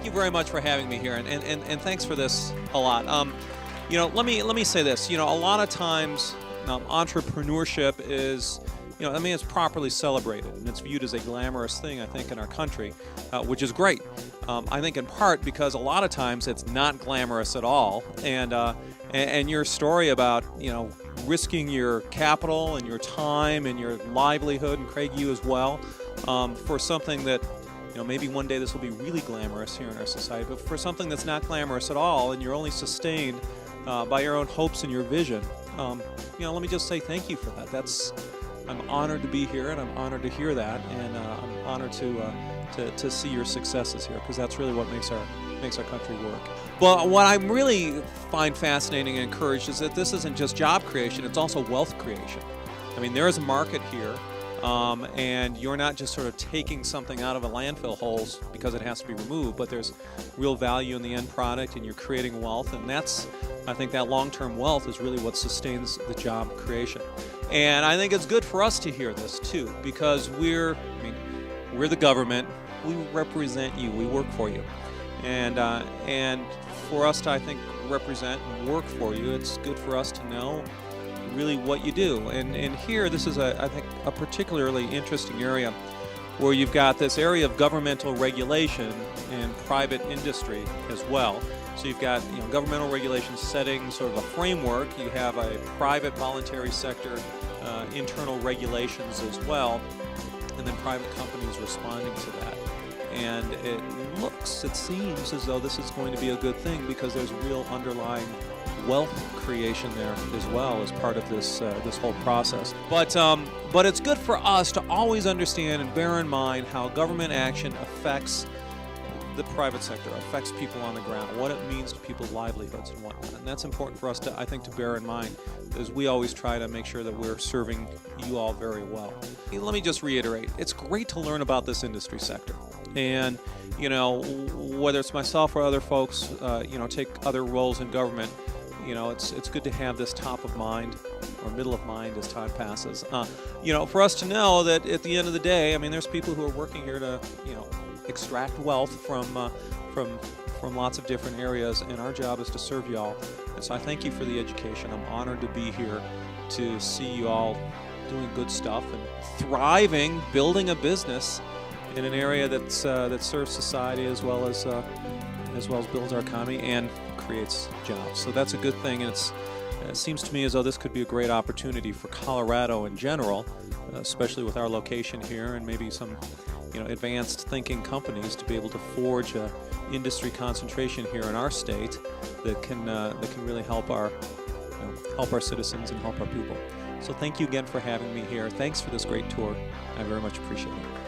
thank you very much for having me here, and thanks for this a lot. Let me say this. A lot of times, entrepreneurship is, it's properly celebrated, and it's viewed as a glamorous thing, I think, in our country, which is great. I think in part because a lot of times it's not glamorous at all, and your story about, risking your capital and your time and your livelihood, and Craig, you as well, for something that, maybe one day this will be really glamorous here in our society, but for something that's not glamorous at all, and you're only sustained by your own hopes and your vision, let me just say thank you for that. I'm honored to be here, and I'm honored to hear that, and I'm honored to see your successes here, because that's really what makes our country work. Well, what I really find fascinating and encouraged is that this isn't just job creation, it's also wealth creation. I mean, there is a market here, and you're not just sort of taking something out of a landfill holes because it has to be removed, but there's real value in the end product, and you're creating wealth, and I think that long-term wealth is really what sustains the job creation. And I think it's good for us to hear this too, because we're the government, we represent you, we work for you. And for us to, I think, represent and work for you, it's good for us to know really what you do. And here, this is, I think, a particularly interesting area where you've got this area of governmental regulation and private industry as well. So you've got governmental regulations setting sort of a framework. You have a private voluntary sector internal regulations as well, and then private companies responding to that. And it seems as though this is going to be a good thing, because there's real underlying wealth creation there as well as part of this whole process. But it's good for us to always understand and bear in mind how government action affects the private sector, affects people on the ground, what it means to people's livelihoods and whatnot. And that's important for us to, I think, to bear in mind, as we always try to make sure that we're serving you all very well. Let me just reiterate, it's great to learn about this industry sector. And, whether it's myself or other folks, take other roles in government, it's good to have this top of mind or middle of mind as time passes. For us to know that at the end of the day, there's people who are working here to, extract wealth from lots of different areas, and our job is to serve you all. And so I thank you for the education. I'm honored to be here to see you all doing good stuff and thriving, building a business in an area that serves society as well as builds our economy and creates jobs. So that's a good thing, and it seems to me as though this could be a great opportunity for Colorado in general, especially with our location here, and maybe some advanced thinking companies to be able to forge a industry concentration here in our state that can really help our citizens and help our people. So thank you again for having me here. Thanks for this great tour. I very much appreciate it.